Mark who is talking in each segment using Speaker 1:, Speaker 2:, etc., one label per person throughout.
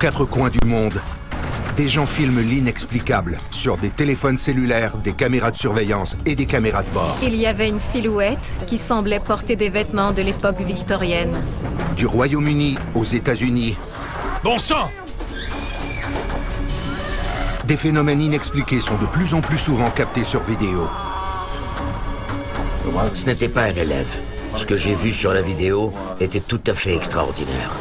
Speaker 1: quatre coins du monde, des gens filment l'inexplicable sur des téléphones cellulaires, des caméras de surveillance et des caméras de bord.
Speaker 2: Il y avait une silhouette qui semblait porter des vêtements de l'époque victorienne.
Speaker 1: Du Royaume-Uni aux États-Unis,
Speaker 3: Bon sang!
Speaker 1: des phénomènes inexpliqués sont de plus en plus souvent captés sur vidéo.
Speaker 4: Ce n'était pas un élève. Ce que j'ai vu sur la vidéo était tout à fait extraordinaire.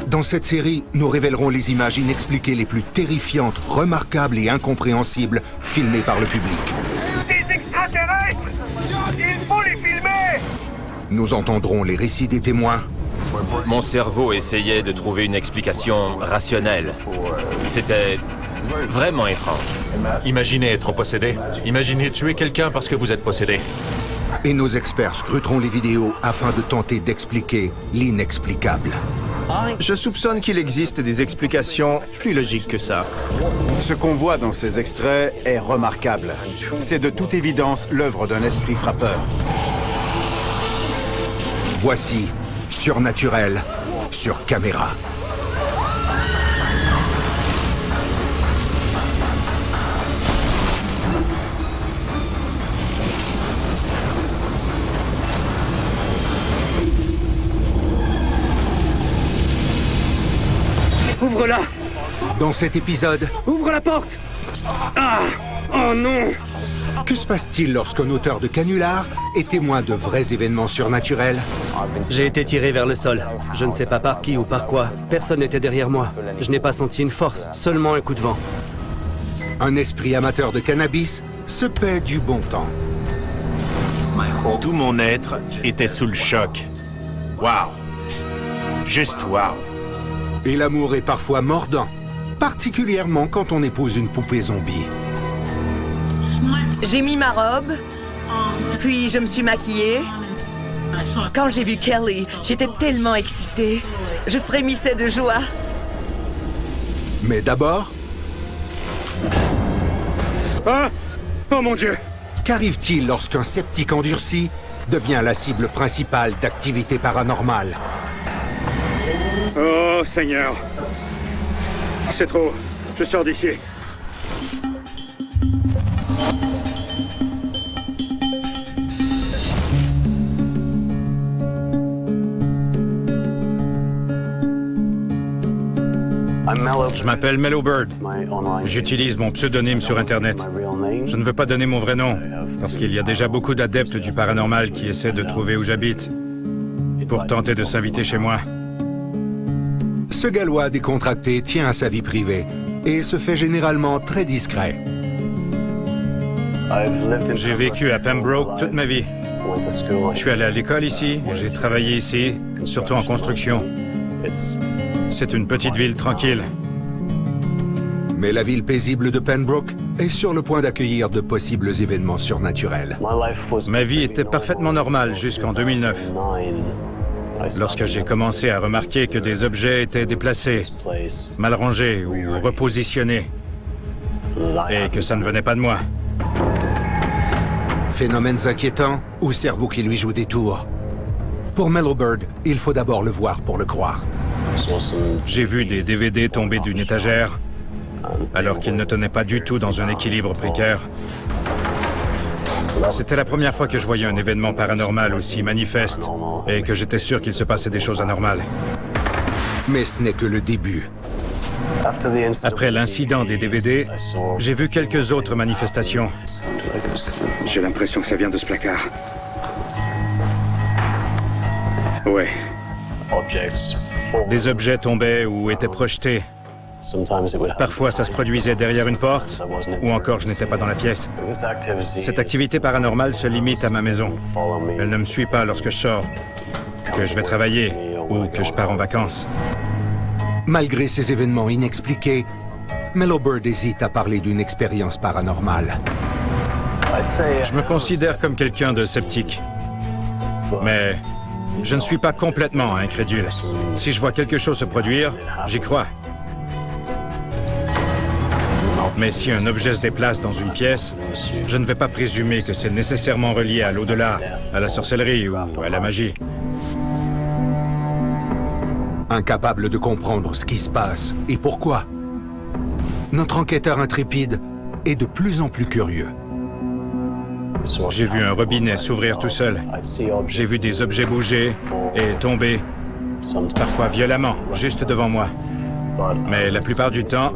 Speaker 1: Dans cette série, nous révélerons les images inexpliquées les plus terrifiantes, remarquables et incompréhensibles filmées par le public.
Speaker 5: Des extraterrestres! Il faut les filmer!
Speaker 1: Nous entendrons les récits des témoins,
Speaker 6: Mon cerveau essayait de trouver une explication rationnelle. C'était vraiment étrange.
Speaker 3: Imaginez être possédé. Imaginez tuer quelqu'un parce que vous êtes possédé.
Speaker 1: et nos experts scruteront les vidéos afin de tenter d'expliquer l'inexplicable.
Speaker 7: Je soupçonne qu'il existe des explications plus logiques que ça.
Speaker 8: Ce qu'on voit dans ces extraits est remarquable. C'est de toute évidence l'œuvre d'un esprit frappeur.
Speaker 1: Voici Surnaturel sur caméra.
Speaker 5: Ouvre-la!
Speaker 1: Dans cet épisode,
Speaker 5: Ouvre la porte! Ah! Oh non!
Speaker 1: que se passe-t-il lorsqu'un auteur de canular est témoin de vrais événements surnaturels?
Speaker 9: J'ai été tiré vers le sol. Je ne sais pas par qui ou par quoi. Personne n'était derrière moi. Je n'ai pas senti une force, seulement un coup de vent.
Speaker 1: Un esprit amateur de cannabis se paie du bon temps.
Speaker 7: Tout mon être était sous le choc. Waouh! Juste waouh!
Speaker 1: Et l'amour est parfois mordant, particulièrement quand on épouse une poupée zombie.
Speaker 10: J'ai mis ma robe, puis je me suis maquillée. Quand j'ai vu Kelly, j'étais tellement excitée. Je frémissais de joie.
Speaker 1: Mais d'abord,
Speaker 5: Ah! Oh mon Dieu!
Speaker 1: qu'arrive-t-il lorsqu'un sceptique endurci devient la cible principale d'activités paranormales?
Speaker 5: Oh Seigneur! C'est trop. Je sors d'ici.
Speaker 11: Je m'appelle Mellow Bird. J'utilise mon pseudonyme sur Internet. Je ne veux pas donner mon vrai nom, parce qu'il y a déjà beaucoup d'adeptes du paranormal qui essaient de trouver où j'habite pour tenter de s'inviter chez moi.
Speaker 1: Ce Gallois décontracté tient à sa vie privée et se fait généralement très discret.
Speaker 11: J'ai vécu à Pembroke toute ma vie. Je suis allé à l'école ici, j'ai travaillé ici, surtout en construction. C'est une petite ville tranquille.
Speaker 1: Mais la ville paisible de Pembroke est sur le point d'accueillir de possibles événements surnaturels.
Speaker 11: Ma vie était parfaitement normale jusqu'en 2009. Lorsque j'ai commencé à remarquer que des objets étaient déplacés, mal rangés ou repositionnés, et que ça ne venait pas de moi.
Speaker 1: Phénomènes inquiétants ou cerveau qui lui joue des tours? Pour Mellow Bird, il faut d'abord le voir pour le croire.
Speaker 11: J'ai vu des DVD tomber d'une étagère, alors qu'ils ne tenaient pas du tout dans un équilibre précaire. C'était la première fois que je voyais un événement paranormal aussi manifeste, et que j'étais sûr qu'il se passait des choses anormales.
Speaker 1: Mais ce n'est que le début.
Speaker 11: Après l'incident des DVD, j'ai vu quelques autres manifestations.
Speaker 12: J'ai l'impression que ça vient de ce placard. Ouais.
Speaker 11: Des objets tombaient ou étaient projetés. Parfois, ça se produisait derrière une porte, ou encore je n'étais pas dans la pièce. Cette activité paranormale se limite à ma maison. Elle ne me suit pas lorsque je sors, que je vais travailler ou que je pars en vacances.
Speaker 1: Malgré ces événements inexpliqués, Mellow Bird hésite à parler d'une expérience paranormale.
Speaker 11: Je me considère comme quelqu'un de sceptique. Mais je ne suis pas complètement incrédule. Si je vois quelque chose se produire, j'y crois. Mais si un objet se déplace dans une pièce, je ne vais pas présumer que c'est nécessairement relié à l'au-delà, à la sorcellerie ou à la magie.
Speaker 1: Incapable de comprendre ce qui se passe et pourquoi, notre enquêteur intrépide est de plus en plus curieux.
Speaker 11: J'ai vu un robinet s'ouvrir tout seul. J'ai vu des objets bouger et tomber, parfois violemment, juste devant moi. Mais la plupart du temps,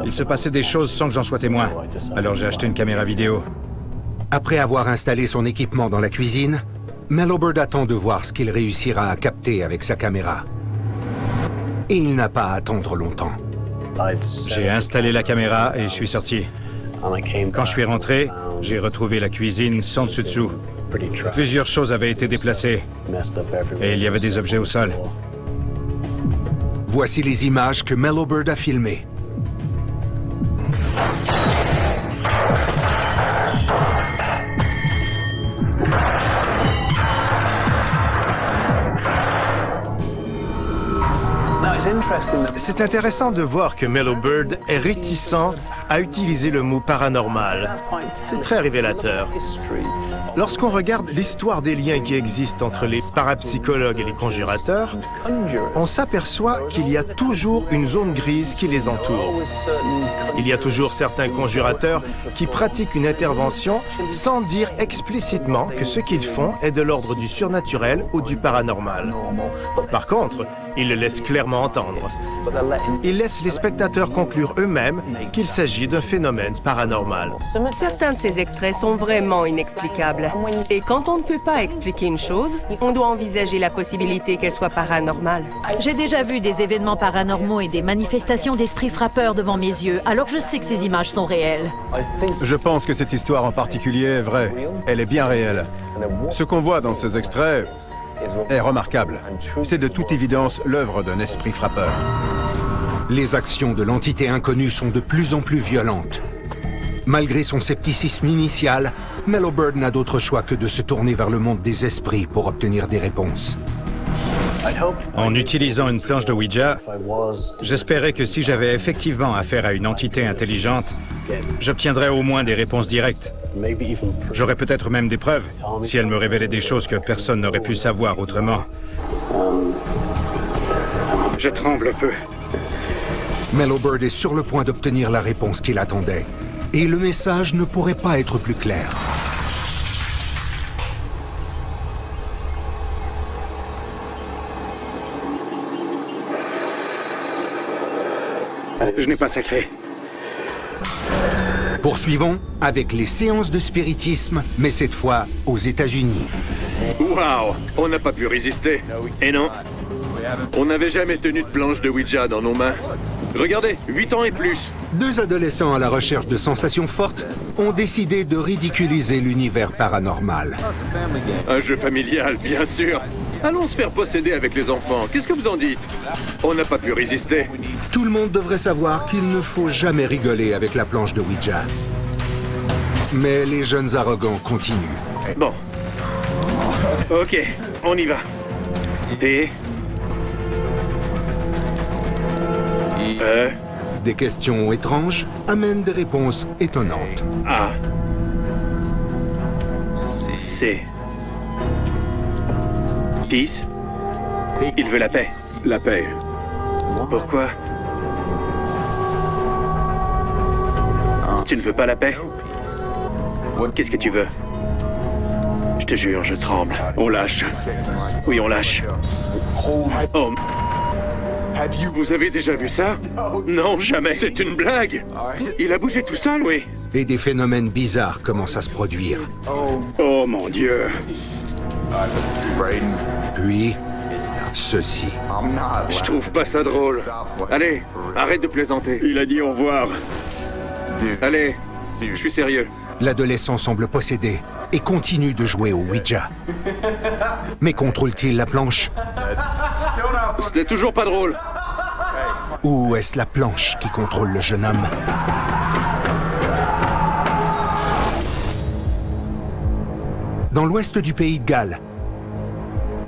Speaker 11: il se passait des choses sans que j'en sois témoin. Alors j'ai acheté une caméra vidéo.
Speaker 1: Après avoir installé son équipement dans la cuisine, Mellowbird attend de voir ce qu'il réussira à capter avec sa caméra. Et il n'a pas à attendre longtemps.
Speaker 11: J'ai installé la caméra et je suis sorti. Quand je suis rentré, j'ai retrouvé la cuisine sans dessus-dessous. Plusieurs choses avaient été déplacées et il y avait des objets au sol.
Speaker 1: Voici les images que Mellowbird a filmées.
Speaker 7: C'est intéressant de voir que Mellowbird est réticent à utiliser le mot paranormal. C'est très révélateur. Lorsqu'on regarde l'histoire des liens qui existent entre les parapsychologues et les conjurateurs, on s'aperçoit qu'il y a toujours une zone grise qui les entoure. Il y a toujours certains conjurateurs qui pratiquent une intervention sans dire explicitement que ce qu'ils font est de l'ordre du surnaturel ou du paranormal. Par contre, ils le laissent clairement entendre. Ils laissent les spectateurs conclure eux-mêmes qu'il s'agit d'un phénomène paranormal.
Speaker 10: Certains de ces extraits sont vraiment inexplicables. Et quand on ne peut pas expliquer une chose, on doit envisager la possibilité qu'elle soit paranormale.
Speaker 13: J'ai déjà vu des événements paranormaux et des manifestations d'esprits frappeurs devant mes yeux, alors je sais que ces images sont réelles.
Speaker 8: Je pense que cette histoire en particulier est vraie. Elle est bien réelle. Ce qu'on voit dans ces extraits est remarquable. C'est de toute évidence l'œuvre d'un esprit frappeur.
Speaker 1: Les actions de l'entité inconnue sont de plus en plus violentes. Malgré son scepticisme initial, Mellowbird n'a d'autre choix que de se tourner vers le monde des esprits pour obtenir des réponses.
Speaker 11: En utilisant une planche de Ouija, j'espérais que si j'avais effectivement affaire à une entité intelligente, j'obtiendrais au moins des réponses directes. J'aurais peut-être même des preuves, si elle me révélait des choses que personne n'aurait pu savoir autrement.
Speaker 12: Je tremble un peu.
Speaker 1: Mellowbird est sur le point d'obtenir la réponse qu'il attendait. Et le message ne pourrait pas être plus clair.
Speaker 12: Je n'ai pas sacré.
Speaker 1: Poursuivons avec les séances de spiritisme, mais cette fois aux États-Unis.
Speaker 14: Waouh! On n'a pas pu résister. Et non, on n'avait jamais tenu de planche de Ouija dans nos mains. Regardez, 8 ans et plus.
Speaker 1: Deux adolescents à la recherche de sensations fortes ont décidé de ridiculiser l'univers paranormal.
Speaker 14: Un jeu familial, bien sûr. Allons se faire posséder avec les enfants. Qu'est-ce que vous en dites? On n'a pas pu résister.
Speaker 1: Tout le monde devrait savoir qu'il ne faut jamais rigoler avec la planche de Ouija. Mais les jeunes arrogants continuent.
Speaker 14: Bon. Ok, on y va. Et...
Speaker 1: Des questions étranges amènent des réponses étonnantes.
Speaker 14: A. C. Peace. Il veut la paix.
Speaker 8: La paix.
Speaker 14: Pourquoi? Tu ne veux pas la paix? Qu'est-ce que tu veux? Je te jure, je tremble. On lâche. Oui, on lâche. Oh. Vous avez déjà vu ça? Non, jamais. C'est une blague. Il a bougé tout seul, oui.
Speaker 1: Et des phénomènes bizarres commencent à se produire.
Speaker 14: Oh mon Dieu.
Speaker 1: Puis, ceci.
Speaker 14: Je trouve pas ça drôle. Allez, arrête de plaisanter. Il a dit au revoir. Allez, je suis sérieux.
Speaker 1: L'adolescent semble possédé et continue de jouer au Ouija. Mais contrôle-t-il la planche?
Speaker 14: Ce n'est toujours pas drôle.
Speaker 1: Ou est-ce la planche qui contrôle le jeune homme? Dans l'ouest du pays de Galles,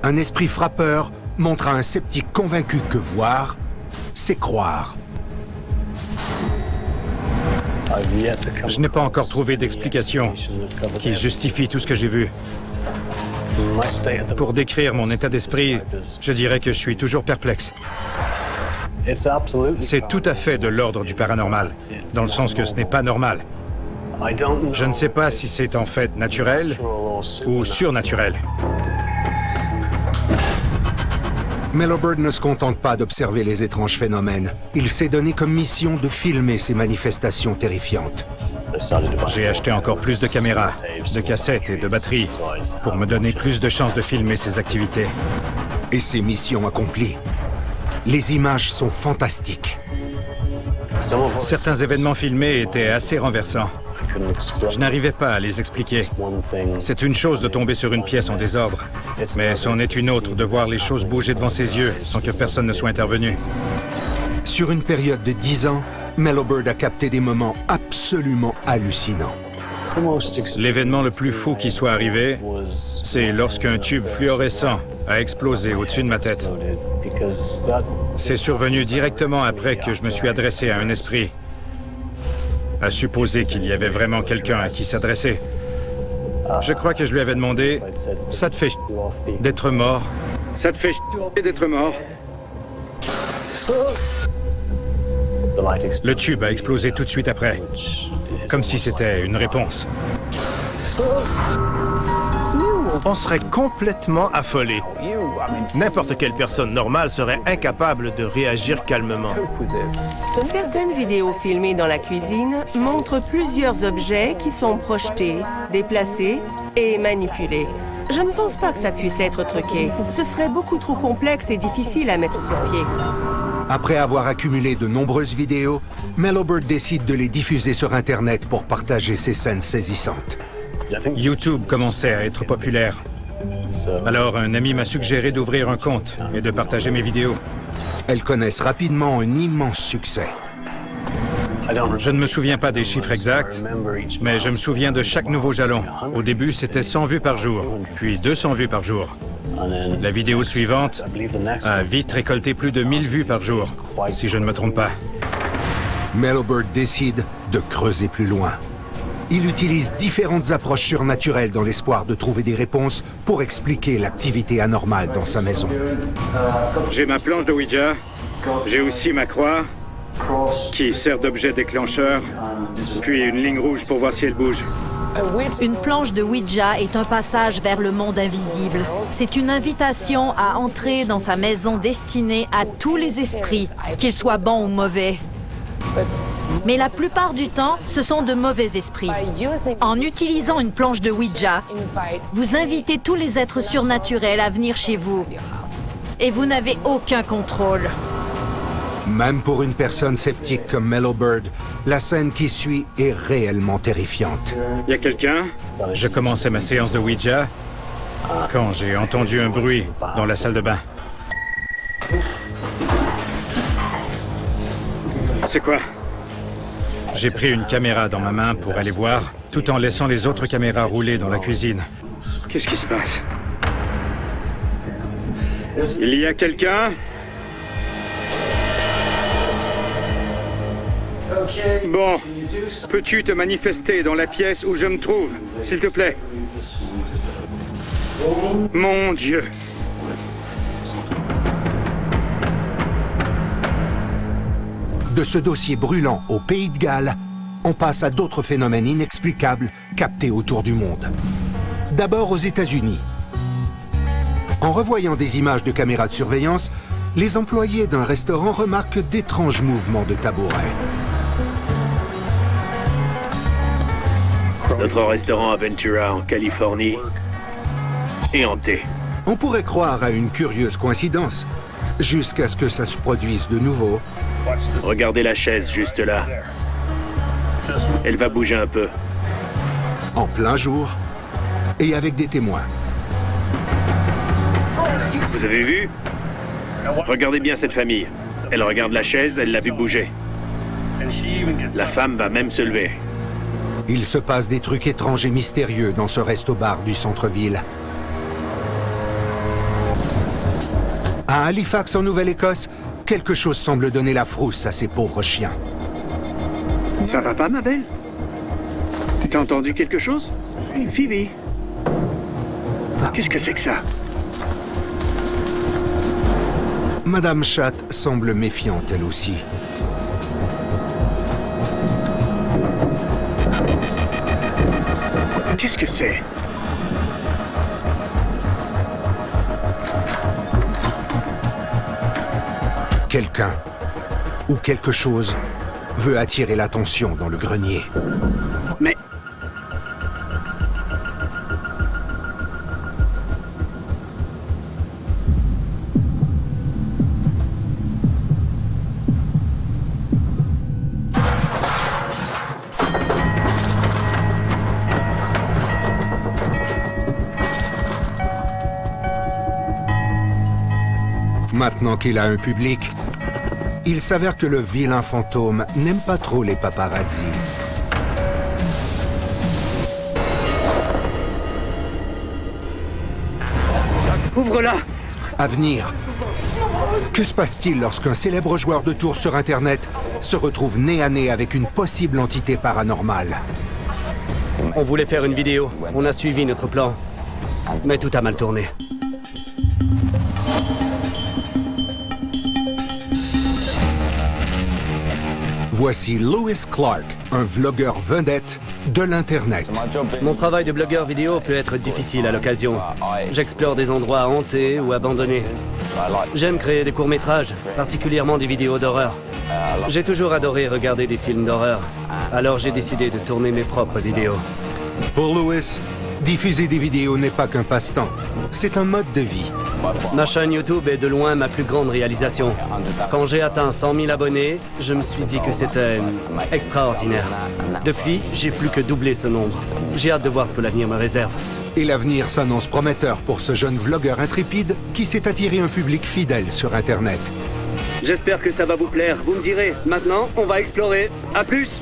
Speaker 1: un esprit frappeur montre à un sceptique convaincu que voir, c'est croire.
Speaker 11: Je n'ai pas encore trouvé d'explication qui justifie tout ce que j'ai vu. Pour décrire mon état d'esprit, je dirais que je suis toujours perplexe. C'est tout à fait de l'ordre du paranormal, dans le sens que ce n'est pas normal. Je ne sais pas si c'est en fait naturel ou surnaturel.
Speaker 1: Mellow Bird ne se contente pas d'observer les étranges phénomènes. Il s'est donné comme mission de filmer ces manifestations terrifiantes.
Speaker 11: J'ai acheté encore plus de caméras, de cassettes et de batteries pour me donner plus de chances de filmer ces activités.
Speaker 1: Et ces missions accomplies. Les images sont fantastiques.
Speaker 11: Certains événements filmés étaient assez renversants. Je n'arrivais pas à les expliquer. C'est une chose de tomber sur une pièce en désordre, mais c'en est une autre de voir les choses bouger devant ses yeux sans que personne ne soit intervenu.
Speaker 1: Sur une période de 10 ans, Mellow Bird a capté des moments absolument hallucinants.
Speaker 11: L'événement le plus fou qui soit arrivé, c'est lorsqu'un tube fluorescent a explosé au-dessus de ma tête. C'est survenu directement après que je me suis adressé à un esprit. À supposer qu'il y avait vraiment quelqu'un à qui s'adresser. Je crois que je lui avais demandé « Ça te fait d'être mort ?»
Speaker 12: Ça te fait d'être mort?
Speaker 11: Le tube a explosé tout de suite après, comme si c'était une réponse.
Speaker 7: On serait complètement affolé. N'importe quelle personne normale serait incapable de réagir calmement.
Speaker 15: Certaines vidéos filmées dans la cuisine montrent plusieurs objets qui sont projetés, déplacés et manipulés. Je ne pense pas que ça puisse être truqué. Ce serait beaucoup trop complexe et difficile à mettre sur pied.
Speaker 1: Après avoir accumulé de nombreuses vidéos, Mellow Bird décide de les diffuser sur Internet pour partager ces scènes saisissantes.
Speaker 11: YouTube commençait à être populaire. Alors un ami m'a suggéré d'ouvrir un compte et de partager mes vidéos.
Speaker 1: Elles connaissent rapidement un immense succès.
Speaker 11: Je ne me souviens pas des chiffres exacts, mais je me souviens de chaque nouveau jalon. Au début, c'était 100 vues par jour, puis 200 vues par jour. La vidéo suivante a vite récolté plus de 1000 vues par jour, si je ne me trompe pas.
Speaker 1: Mellow Bird décide de creuser plus loin. Il utilise différentes approches surnaturelles dans l'espoir de trouver des réponses pour expliquer l'activité anormale dans sa maison.
Speaker 12: J'ai ma planche de Ouija. J'ai aussi ma croix, qui sert d'objet déclencheur, puis une ligne rouge pour voir si elle bouge.
Speaker 13: Une planche de Ouija est un passage vers le monde invisible. C'est une invitation à entrer dans sa maison destinée à tous les esprits, qu'ils soient bons ou mauvais. Mais la plupart du temps, ce sont de mauvais esprits. En utilisant une planche de Ouija, vous invitez tous les êtres surnaturels à venir chez vous. Et vous n'avez aucun contrôle.
Speaker 1: Même pour une personne sceptique comme Mellow Bird, la scène qui suit est réellement terrifiante.
Speaker 12: Y a quelqu'un?
Speaker 11: Je commençais ma séance de Ouija quand j'ai entendu un bruit dans la salle de bain.
Speaker 12: C'est quoi?
Speaker 11: J'ai pris une caméra dans ma main pour aller voir, tout en laissant les autres caméras rouler dans la cuisine.
Speaker 12: Qu'est-ce qui se passe? Il y a quelqu'un? Bon, peux-tu te manifester dans la pièce où je me trouve, s'il te plaît? Mon Dieu!
Speaker 1: De ce dossier brûlant au Pays de Galles, on passe à d'autres phénomènes inexplicables captés autour du monde. D'abord aux États-Unis. En revoyant des images de caméras de surveillance, les employés d'un restaurant remarquent d'étranges mouvements de tabourets.
Speaker 14: Notre restaurant à Ventura, en Californie, est hanté.
Speaker 1: On pourrait croire à une curieuse coïncidence, jusqu'à ce que ça se produise de nouveau.
Speaker 14: Regardez la chaise juste là. Elle va bouger un peu.
Speaker 1: En plein jour, et avec des témoins.
Speaker 14: Vous avez vu? Regardez bien cette famille. Elle regarde la chaise, elle l'a vu bouger. La femme va même se lever.
Speaker 1: Il se passe des trucs étranges et mystérieux dans ce resto-bar du centre-ville. À Halifax, en Nouvelle-Écosse, quelque chose semble donner la frousse à ces pauvres chiens.
Speaker 12: Ça va pas, ma belle? T'as entendu quelque chose? Hey, Phoebe. Qu'est-ce que c'est que ça?
Speaker 1: Madame Chat semble méfiante elle aussi.
Speaker 14: Qu'est-ce que c'est?
Speaker 1: Quelqu'un ou quelque chose veut attirer l'attention dans le grenier.
Speaker 14: Mais...
Speaker 1: Maintenant qu'il a un public, il s'avère que le vilain fantôme n'aime pas trop les paparazzis.
Speaker 14: Ouvre-la!
Speaker 1: À venir. Que se passe-t-il lorsqu'un célèbre joueur de tours sur Internet se retrouve nez à nez avec une possible entité paranormale?
Speaker 9: On voulait faire une vidéo. On a suivi notre plan. Mais tout a mal tourné.
Speaker 1: Voici Lewis Clark, un vlogueur vedette de l'Internet.
Speaker 9: Mon travail de blogueur vidéo peut être difficile à l'occasion. J'explore des endroits hantés ou abandonnés. J'aime créer des courts-métrages, particulièrement des vidéos d'horreur. J'ai toujours adoré regarder des films d'horreur. Alors j'ai décidé de tourner mes propres vidéos.
Speaker 1: Pour Lewis, diffuser des vidéos n'est pas qu'un passe-temps. C'est un mode de vie.
Speaker 9: Ma chaîne YouTube est de loin ma plus grande réalisation. Quand j'ai atteint 100 000 abonnés, je me suis dit que c'était extraordinaire. Depuis, j'ai plus que doublé ce nombre. J'ai hâte de voir ce que l'avenir me réserve.
Speaker 1: Et l'avenir s'annonce prometteur pour ce jeune vlogueur intrépide qui s'est attiré un public fidèle sur Internet.
Speaker 9: J'espère que ça va vous plaire. Vous me direz. Maintenant, on va explorer. À plus!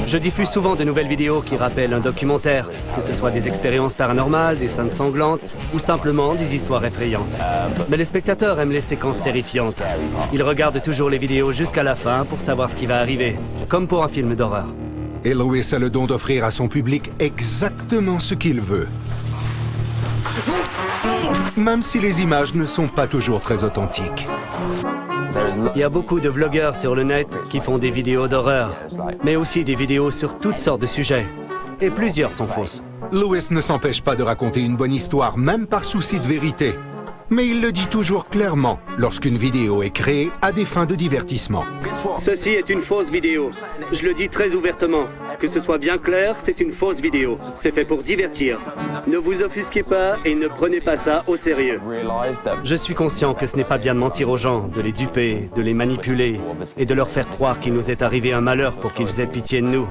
Speaker 9: Je diffuse souvent de nouvelles vidéos qui rappellent un documentaire, que ce soit des expériences paranormales, des scènes sanglantes ou simplement des histoires effrayantes. Mais les spectateurs aiment les séquences terrifiantes. Ils regardent toujours les vidéos jusqu'à la fin pour savoir ce qui va arriver, comme pour un film d'horreur.
Speaker 1: Et Lewis a le don d'offrir à son public exactement ce qu'il veut. Même si les images ne sont pas toujours très authentiques.
Speaker 9: Il y a beaucoup de vlogueurs sur le net qui font des vidéos d'horreur, mais aussi des vidéos sur toutes sortes de sujets. Et plusieurs sont fausses.
Speaker 1: Lewis ne s'empêche pas de raconter une bonne histoire, même par souci de vérité. Mais il le dit toujours clairement lorsqu'une vidéo est créée à des fins de divertissement.
Speaker 9: Ceci est une fausse vidéo. Je le dis très ouvertement. Que ce soit bien clair, c'est une fausse vidéo. C'est fait pour divertir. Ne vous offusquez pas et ne prenez pas ça au sérieux. Je suis conscient que ce n'est pas bien de mentir aux gens, de les duper, de les manipuler et de leur faire croire qu'il nous est arrivé un malheur pour qu'ils aient pitié de nous.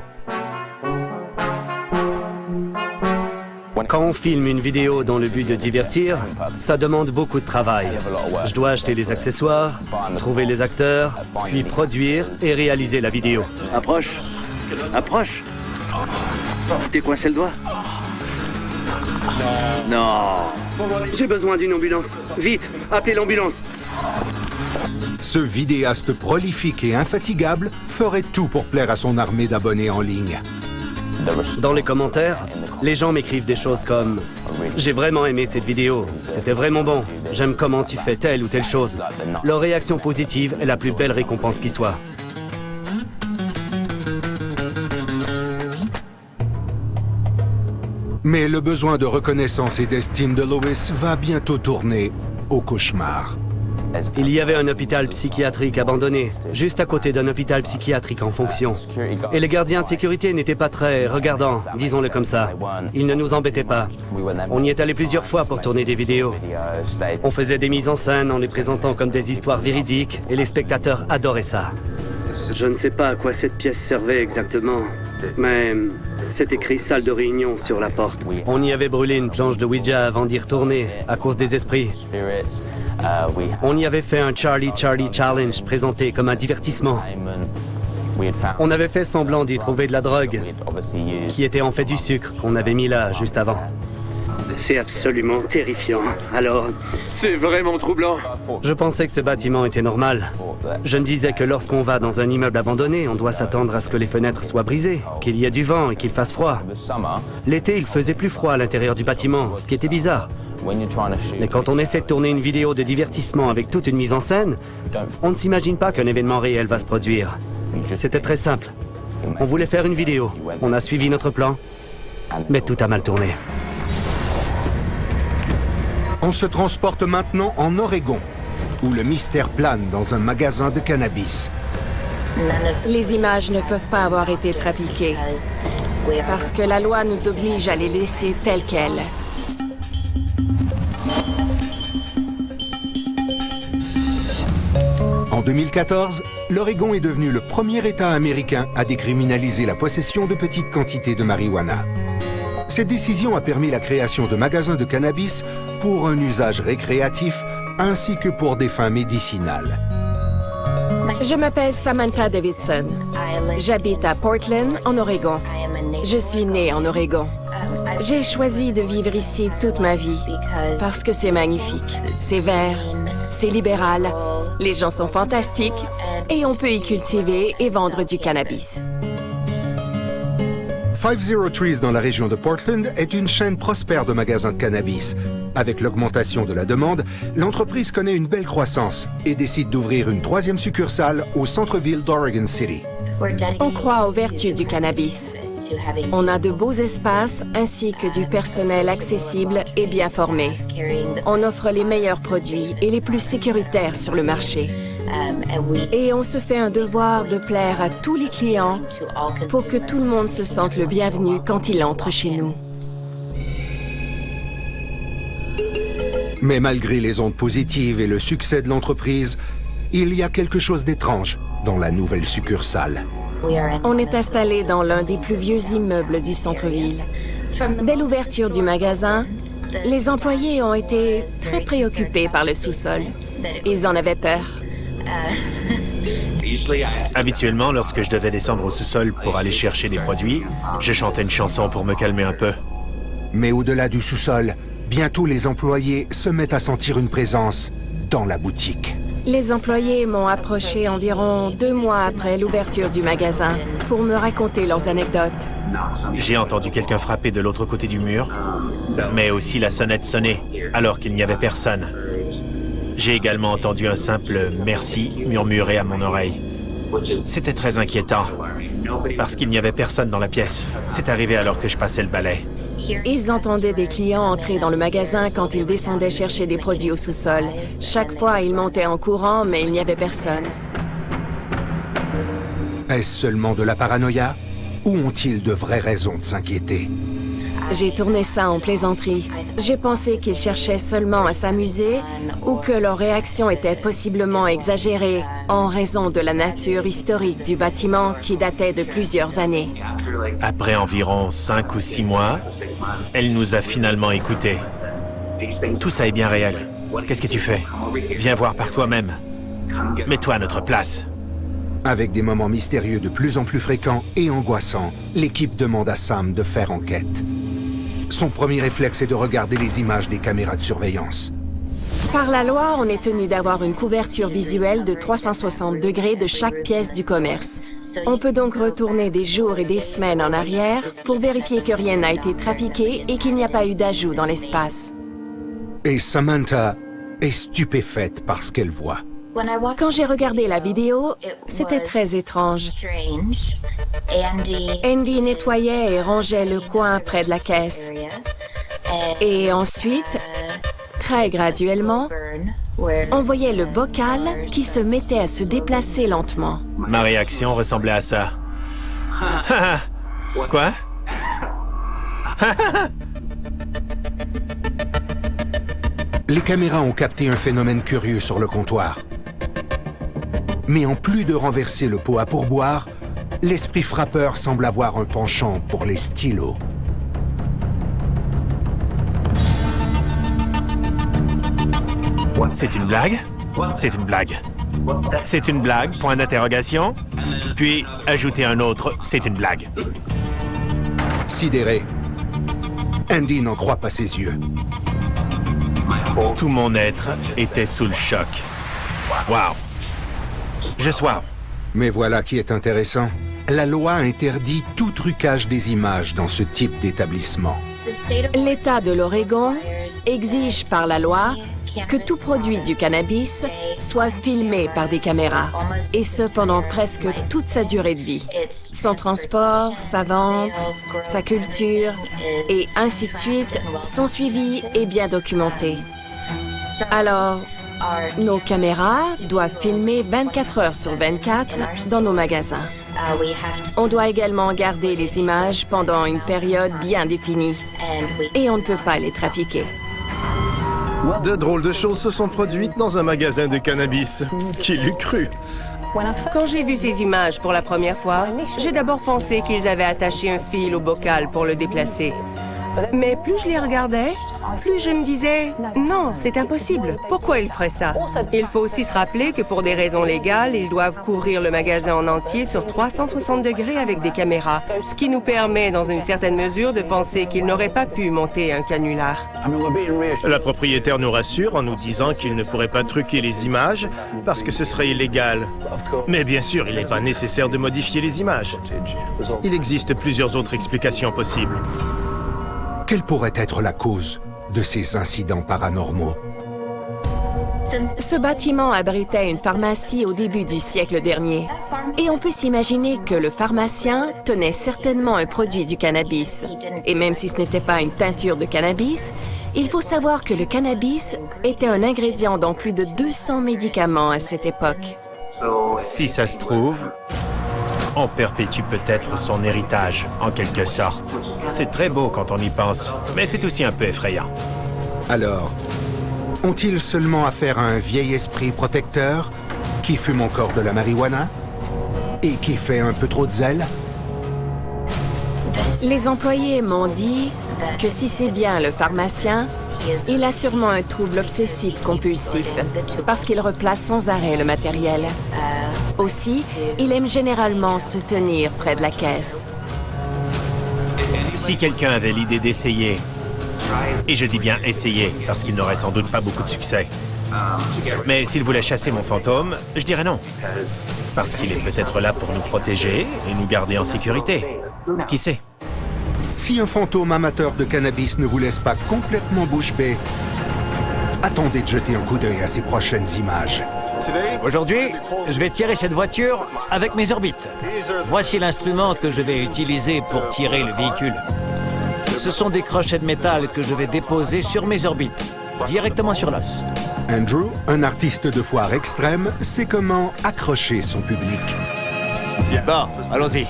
Speaker 9: Quand on filme une vidéo dans le but de divertir, ça demande beaucoup de travail. Je dois acheter les accessoires, trouver les acteurs, puis produire et réaliser la vidéo.
Speaker 14: Approche. Approche. T'es coincé le doigt? Non.
Speaker 9: J'ai besoin d'une ambulance. Vite, appelez l'ambulance.
Speaker 1: Ce vidéaste prolifique et infatigable ferait tout pour plaire à son armée d'abonnés en ligne.
Speaker 9: Dans les commentaires, les gens m'écrivent des choses comme « J'ai vraiment aimé cette vidéo, c'était vraiment bon, j'aime comment tu fais telle ou telle chose ». Leur réaction positive est la plus belle récompense qui soit.
Speaker 1: Mais le besoin de reconnaissance et d'estime de Lewis va bientôt tourner au cauchemar.
Speaker 9: Il y avait un hôpital psychiatrique abandonné, juste à côté d'un hôpital psychiatrique en fonction. Et les gardiens de sécurité n'étaient pas très regardants, disons-le comme ça. Ils ne nous embêtaient pas. On y est allé plusieurs fois pour tourner des vidéos. On faisait des mises en scène en les présentant comme des histoires véridiques, et les spectateurs adoraient ça. Je ne sais pas à quoi cette pièce servait exactement, mais c'est écrit « salle de réunion » sur la porte. On y avait brûlé une planche de Ouija avant d'y retourner, à cause des esprits. On y avait fait un Charlie Charlie Challenge présenté comme un divertissement. On avait fait semblant d'y trouver de la drogue, qui était en fait du sucre qu'on avait mis là juste avant.
Speaker 16: C'est absolument terrifiant. Alors...
Speaker 14: C'est vraiment troublant.
Speaker 9: Je pensais que ce bâtiment était normal. Je me disais que lorsqu'on va dans un immeuble abandonné, on doit s'attendre à ce que les fenêtres soient brisées, qu'il y ait du vent et qu'il fasse froid. L'été, il faisait plus froid à l'intérieur du bâtiment, ce qui était bizarre. Mais quand on essaie de tourner une vidéo de divertissement avec toute une mise en scène, on ne s'imagine pas qu'un événement réel va se produire. C'était très simple. On voulait faire une vidéo. On a suivi notre plan, mais tout a mal tourné.
Speaker 1: On se transporte maintenant en Oregon, où le mystère plane dans un magasin de cannabis.
Speaker 2: Les images ne peuvent pas avoir été trafiquées, parce que la loi nous oblige à les laisser telles quelles.
Speaker 1: En 2014, l'Oregon est devenu le premier État américain à décriminaliser la possession de petites quantités de marijuana. Cette décision a permis la création de magasins de cannabis pour un usage récréatif ainsi que pour des fins médicinales.
Speaker 2: Je m'appelle Samantha Davidson. J'habite à Portland, en Oregon. Je suis née en Oregon. J'ai choisi de vivre ici toute ma vie parce que c'est magnifique. C'est vert, c'est libéral, les gens sont fantastiques et on peut y cultiver et vendre du cannabis.
Speaker 1: 50 Trees dans la région de Portland est une chaîne prospère de magasins de cannabis. Avec l'augmentation de la demande, l'entreprise connaît une belle croissance et décide d'ouvrir une 3e succursale au centre-ville d'Oregon City.
Speaker 2: On croit aux vertus du cannabis. On a de beaux espaces ainsi que du personnel accessible et bien formé. On offre les meilleurs produits et les plus sécuritaires sur le marché. Et on se fait un devoir de plaire à tous les clients pour que tout le monde se sente le bienvenu quand il entre chez nous.
Speaker 1: Mais malgré les ondes positives et le succès de l'entreprise, il y a quelque chose d'étrange dans la nouvelle succursale.
Speaker 2: On est installé dans l'un des plus vieux immeubles du centre-ville. Dès l'ouverture du magasin, les employés ont été très préoccupés par le sous-sol. Ils en avaient peur.
Speaker 7: Habituellement, lorsque je devais descendre au sous-sol pour aller chercher des produits, je chantais une chanson pour me calmer un peu.
Speaker 1: Mais au-delà du sous-sol, bientôt les employés se mettent à sentir une présence dans la boutique.
Speaker 2: Les employés m'ont approché environ 2 mois après l'ouverture du magasin pour me raconter leurs anecdotes.
Speaker 7: J'ai entendu quelqu'un frapper de l'autre côté du mur, mais aussi la sonnette sonner, alors qu'il n'y avait personne. J'ai également entendu un simple « merci » murmuré à mon oreille. C'était très inquiétant, parce qu'il n'y avait personne dans la pièce. C'est arrivé alors que je passais le balai.
Speaker 2: Ils entendaient des clients entrer dans le magasin quand ils descendaient chercher des produits au sous-sol. Chaque fois, ils montaient en courant, mais il n'y avait personne.
Speaker 1: Est-ce seulement de la paranoïa? Ou ont-ils de vraies raisons de s'inquiéter?
Speaker 2: J'ai tourné ça en plaisanterie. J'ai pensé qu'ils cherchaient seulement à s'amuser ou que leur réaction était possiblement exagérée en raison de la nature historique du bâtiment qui datait de plusieurs années.
Speaker 7: Après environ 5 ou 6 mois, elle nous a finalement écoutés. Tout ça est bien réel. Qu'est-ce que tu fais? Viens voir par toi-même. Mets-toi à notre place.
Speaker 1: Avec des moments mystérieux de plus en plus fréquents et angoissants, l'équipe demande à Sam de faire enquête. Son premier réflexe est de regarder les images des caméras de surveillance.
Speaker 2: Par la loi, on est tenu d'avoir une couverture visuelle de 360 degrés de chaque pièce du commerce. On peut donc retourner des jours et des semaines en arrière pour vérifier que rien n'a été trafiqué et qu'il n'y a pas eu d'ajout dans l'espace.
Speaker 1: Et Samantha est stupéfaite par ce qu'elle voit.
Speaker 2: Quand j'ai regardé la vidéo, c'était très étrange. Andy nettoyait et rangeait le coin près de la caisse. Et ensuite, très graduellement, on voyait le bocal qui se mettait à se déplacer lentement.
Speaker 7: Ma réaction ressemblait à ça. Quoi?
Speaker 1: Les caméras ont capté un phénomène curieux sur le comptoir. Mais en plus de renverser le pot à pourboire, l'esprit frappeur semble avoir un penchant pour les stylos.
Speaker 7: C'est une blague? C'est une blague. C'est une blague, point d'interrogation. Puis, ajouter un autre, c'est une blague.
Speaker 1: Sidérée, Andy n'en croit pas ses yeux.
Speaker 7: Tout mon être était sous le choc. Waouh! Juste waouh!
Speaker 1: Mais voilà qui est intéressant. La loi interdit tout trucage des images dans ce type d'établissement.
Speaker 2: L'État de l'Oregon exige par la loi que tout produit du cannabis soit filmé par des caméras, et ce pendant presque toute sa durée de vie. Son transport, sa vente, sa culture, et ainsi de suite, sont suivis et bien documentés. Alors, nos caméras doivent filmer 24 heures sur 24 dans nos magasins. On doit également garder les images pendant une période bien définie, et on ne peut pas les trafiquer.
Speaker 7: De drôles de choses se sont produites dans un magasin de cannabis. Qui l'eût cru?
Speaker 15: Quand j'ai vu ces images pour la première fois, j'ai d'abord pensé qu'ils avaient attaché un fil au bocal pour le déplacer. Mais plus je les regardais, plus je me disais « Non, c'est impossible. Pourquoi ils feraient ça? » Il faut aussi se rappeler que pour des raisons légales, ils doivent couvrir le magasin en entier sur 360 degrés avec des caméras, ce qui nous permet, dans une certaine mesure, de penser qu'ils n'auraient pas pu monter un canular.
Speaker 7: La propriétaire nous rassure en nous disant qu'il ne pourrait pas truquer les images parce que ce serait illégal. Mais bien sûr, il n'est pas nécessaire de modifier les images. Il existe plusieurs autres explications possibles.
Speaker 1: Quelle pourrait être la cause de ces incidents paranormaux?
Speaker 2: Ce bâtiment abritait une pharmacie au début du siècle dernier. Et on peut s'imaginer que le pharmacien tenait certainement un produit du cannabis. Et même si ce n'était pas une teinture de cannabis, il faut savoir que le cannabis était un ingrédient dans plus de 200 médicaments à cette époque.
Speaker 7: Si ça se trouve, on perpétue peut-être son héritage, en quelque sorte. C'est très beau quand on y pense, mais c'est aussi un peu effrayant.
Speaker 1: Alors, ont-ils seulement affaire à un vieil esprit protecteur qui fume encore de la marijuana et qui fait un peu trop de zèle?
Speaker 2: Les employés m'ont dit que si c'est bien le pharmacien, il a sûrement un trouble obsessif-compulsif parce qu'il replace sans arrêt le matériel. Aussi, il aime généralement se tenir près de la caisse.
Speaker 7: Si quelqu'un avait l'idée d'essayer, et je dis bien essayer, parce qu'il n'aurait sans doute pas beaucoup de succès, mais s'il voulait chasser mon fantôme, je dirais non. Parce qu'il est peut-être là pour nous protéger et nous garder en sécurité. Qui sait?
Speaker 1: Si un fantôme amateur de cannabis ne vous laisse pas complètement bouche bée, attendez de jeter un coup d'œil à ces prochaines images.
Speaker 17: Aujourd'hui, je vais tirer cette voiture avec mes orbites. Voici l'instrument que je vais utiliser pour tirer le véhicule. Ce sont des crochets de métal que je vais déposer sur mes orbites, directement sur l'os.
Speaker 1: Andrew, un artiste de foire extrême, sait comment accrocher son public.
Speaker 17: Bon, allons-y.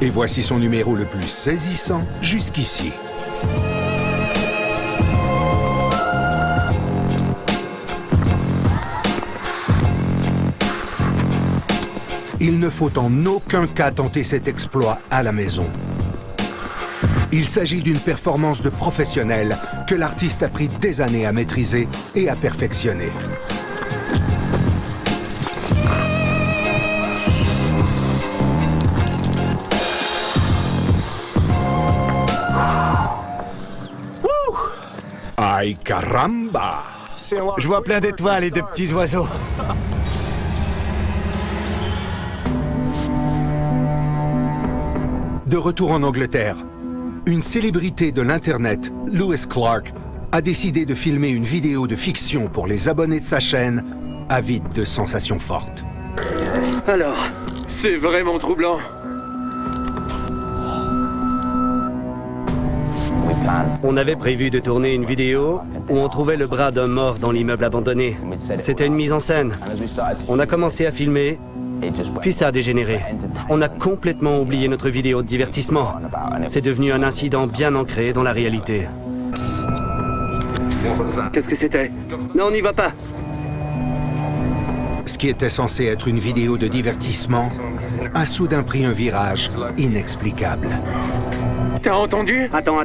Speaker 1: Et voici son numéro le plus saisissant jusqu'ici. Il ne faut en aucun cas tenter cet exploit à la maison. Il s'agit d'une performance de professionnel que l'artiste a pris des années à maîtriser et à perfectionner. Ay caramba!
Speaker 17: Je vois plein d'étoiles et de petits oiseaux.
Speaker 1: De retour en Angleterre, une célébrité de l'Internet, Lewis Clark, a décidé de filmer une vidéo de fiction pour les abonnés de sa chaîne, avides de sensations fortes.
Speaker 14: Alors, c'est vraiment troublant.
Speaker 9: On avait prévu de tourner une vidéo où on trouvait le bras d'un mort dans l'immeuble abandonné. C'était une mise en scène. On a commencé à filmer, puis ça a dégénéré. On a complètement oublié notre vidéo de divertissement. C'est devenu un incident bien ancré dans la réalité.
Speaker 16: Qu'est-ce que c'était? Non, on n'y va pas.
Speaker 1: Ce qui était censé être une vidéo de divertissement a soudain pris un virage inexplicable.
Speaker 14: T'as entendu?
Speaker 16: Attends.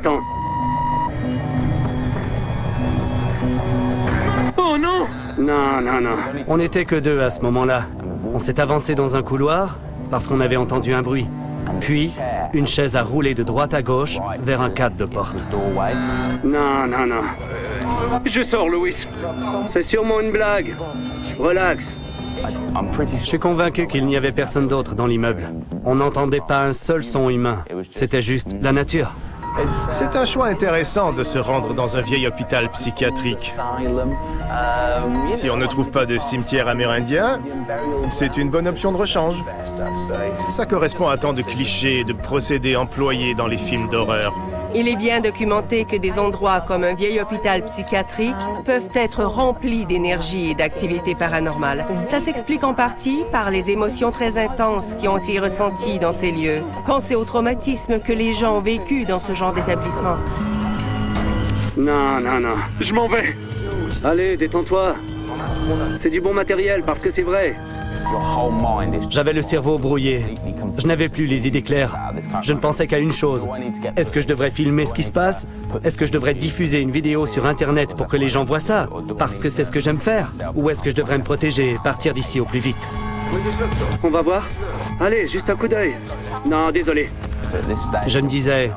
Speaker 14: Oh non!
Speaker 9: Non. On n'était que deux à ce moment-là. On s'est avancé dans un couloir parce qu'on avait entendu un bruit. Puis, une chaise a roulé de droite à gauche vers un cadre de porte.
Speaker 16: Non, non, non. Je sors, Louis. C'est sûrement une blague. Relax.
Speaker 9: Je suis convaincu qu'il n'y avait personne d'autre dans l'immeuble. On n'entendait pas un seul son humain. C'était juste la nature.
Speaker 7: C'est un choix intéressant de se rendre dans un vieil hôpital psychiatrique. Si on ne trouve pas de cimetière amérindien, c'est une bonne option de rechange. Ça correspond à tant de clichés et de procédés employés dans les films d'horreur.
Speaker 15: Il est bien documenté que des endroits comme un vieil hôpital psychiatrique peuvent être remplis d'énergie et d'activités paranormales. Ça s'explique en partie par les émotions très intenses qui ont été ressenties dans ces lieux. Pensez au traumatisme que les gens ont vécu dans ce genre d'établissement.
Speaker 16: Non, non, non. Je m'en vais. Allez, détends-toi. C'est du bon matériel parce que c'est vrai.
Speaker 9: J'avais le cerveau brouillé. Je n'avais plus les idées claires. Je ne pensais qu'à une chose. Est-ce que je devrais filmer ce qui se passe? Est-ce que je devrais diffuser une vidéo sur Internet pour que les gens voient ça? Parce que c'est ce que j'aime faire? Ou est-ce que je devrais me protéger et partir d'ici au plus vite?
Speaker 16: On va voir. Allez, juste un coup d'œil. Non, désolé.
Speaker 9: Je me disais,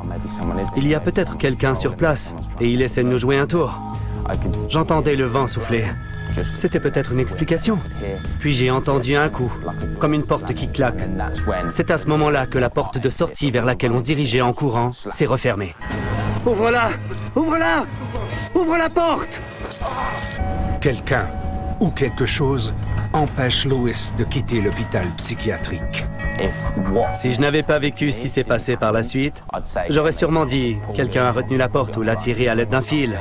Speaker 9: il y a peut-être quelqu'un sur place et il essaie de nous jouer un tour. J'entendais le vent souffler. C'était peut-être une explication. Puis j'ai entendu un coup, comme une porte qui claque. C'est à ce moment-là que la porte de sortie vers laquelle on se dirigeait en courant s'est refermée.
Speaker 16: Ouvre-la! Ouvre-la! Ouvre la porte!
Speaker 1: Quelqu'un ou quelque chose empêche Louis de quitter l'hôpital psychiatrique.
Speaker 9: Si je n'avais pas vécu ce qui s'est passé par la suite, j'aurais sûrement dit « quelqu'un a retenu la porte ou l'a tirée à l'aide d'un fil ».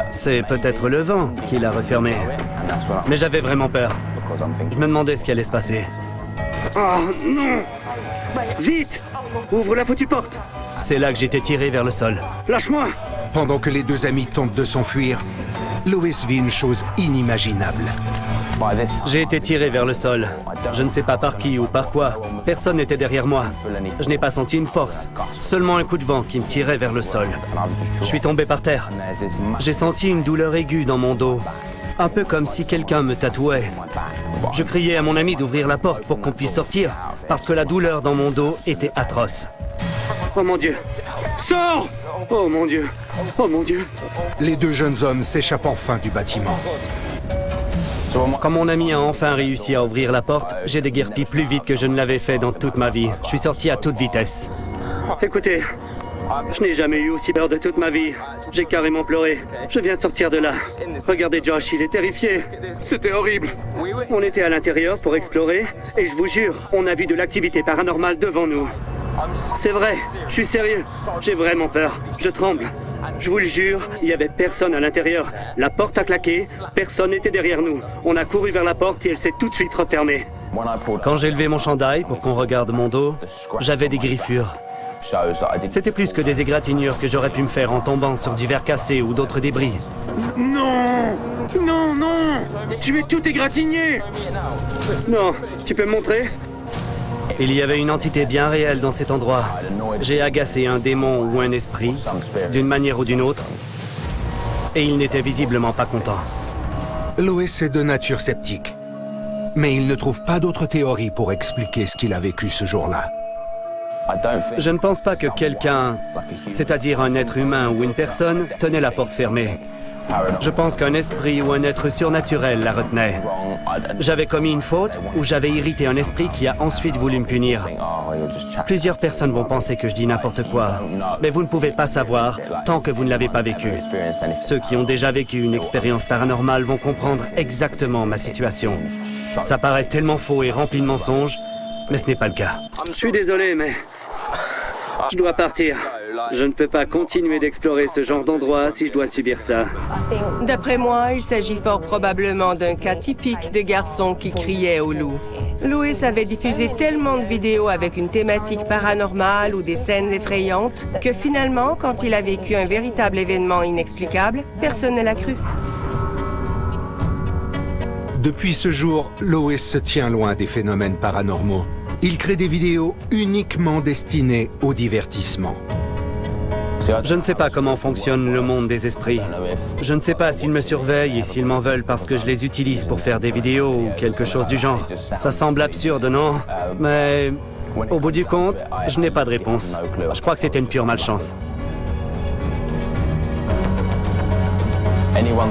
Speaker 9: C'est peut-être le vent qui l'a refermée. Mais j'avais vraiment peur. Je me demandais ce qui allait se passer.
Speaker 16: Oh non! Vite! Ouvre la foutue porte!
Speaker 9: C'est là que j'étais tiré vers le sol.
Speaker 16: Lâche-moi!
Speaker 1: Pendant que les deux amis tentent de s'enfuir, Louis vit une chose inimaginable.
Speaker 9: J'ai été tiré vers le sol. Je ne sais pas par qui ou par quoi. Personne n'était derrière moi. Je n'ai pas senti une force. Seulement un coup de vent qui me tirait vers le sol. Je suis tombé par terre. J'ai senti une douleur aiguë dans mon dos. Un peu comme si quelqu'un me tatouait. Je criais à mon ami d'ouvrir la porte pour qu'on puisse sortir, parce que la douleur dans mon dos était atroce.
Speaker 16: Oh mon Dieu! Sors! Oh mon Dieu! Oh mon Dieu!
Speaker 1: Les deux jeunes hommes s'échappent enfin du bâtiment.
Speaker 9: Quand mon ami a enfin réussi à ouvrir la porte, j'ai déguerpi plus vite que je ne l'avais fait dans toute ma vie. Je suis sorti à toute vitesse.
Speaker 16: Écoutez, je n'ai jamais eu aussi peur de toute ma vie. J'ai carrément pleuré. Je viens de sortir de là. Regardez Josh, il est terrifié. C'était horrible. On était à l'intérieur pour explorer, et je vous jure, on a vu de l'activité paranormale devant nous. C'est vrai, je suis sérieux. J'ai vraiment peur. Je tremble. Je vous le jure, il n'y avait personne à l'intérieur. La porte a claqué, personne n'était derrière nous. On a couru vers la porte et elle s'est tout de suite refermée.
Speaker 9: Quand j'ai levé mon chandail pour qu'on regarde mon dos, j'avais des griffures. C'était plus que des égratignures que j'aurais pu me faire en tombant sur du verre cassé ou d'autres débris.
Speaker 16: Non! Non, non! Tu es tout égratigné! Non, tu peux me montrer?
Speaker 9: Il y avait une entité bien réelle dans cet endroit. J'ai agacé un démon ou un esprit, d'une manière ou d'une autre, et il n'était visiblement pas content.
Speaker 1: Louis est de nature sceptique, mais il ne trouve pas d'autre théorie pour expliquer ce qu'il a vécu ce jour-là.
Speaker 9: Je ne pense pas que quelqu'un, c'est-à-dire un être humain ou une personne, tenait la porte fermée. Je pense qu'un esprit ou un être surnaturel la retenait. J'avais commis une faute ou j'avais irrité un esprit qui a ensuite voulu me punir. Plusieurs personnes vont penser que je dis n'importe quoi, mais vous ne pouvez pas savoir tant que vous ne l'avez pas vécu. Ceux qui ont déjà vécu une expérience paranormale vont comprendre exactement ma situation. Ça paraît tellement faux et rempli de mensonges, mais ce n'est pas le cas.
Speaker 16: Je suis désolé, mais je dois partir. Je ne peux pas continuer d'explorer ce genre d'endroit si je dois subir ça.
Speaker 15: D'après moi, il s'agit fort probablement d'un cas typique de garçon qui criait au loup. Louis avait diffusé tellement de vidéos avec une thématique paranormale ou des scènes effrayantes que finalement, quand il a vécu un véritable événement inexplicable, personne ne l'a cru.
Speaker 1: Depuis ce jour, Louis se tient loin des phénomènes paranormaux. Il crée des vidéos uniquement destinées au divertissement.
Speaker 9: Je ne sais pas comment fonctionne le monde des esprits. Je ne sais pas s'ils me surveillent et s'ils m'en veulent parce que je les utilise pour faire des vidéos ou quelque chose du genre. Ça semble absurde, non? Mais au bout du compte, je n'ai pas de réponse. Je crois que c'était une pure malchance.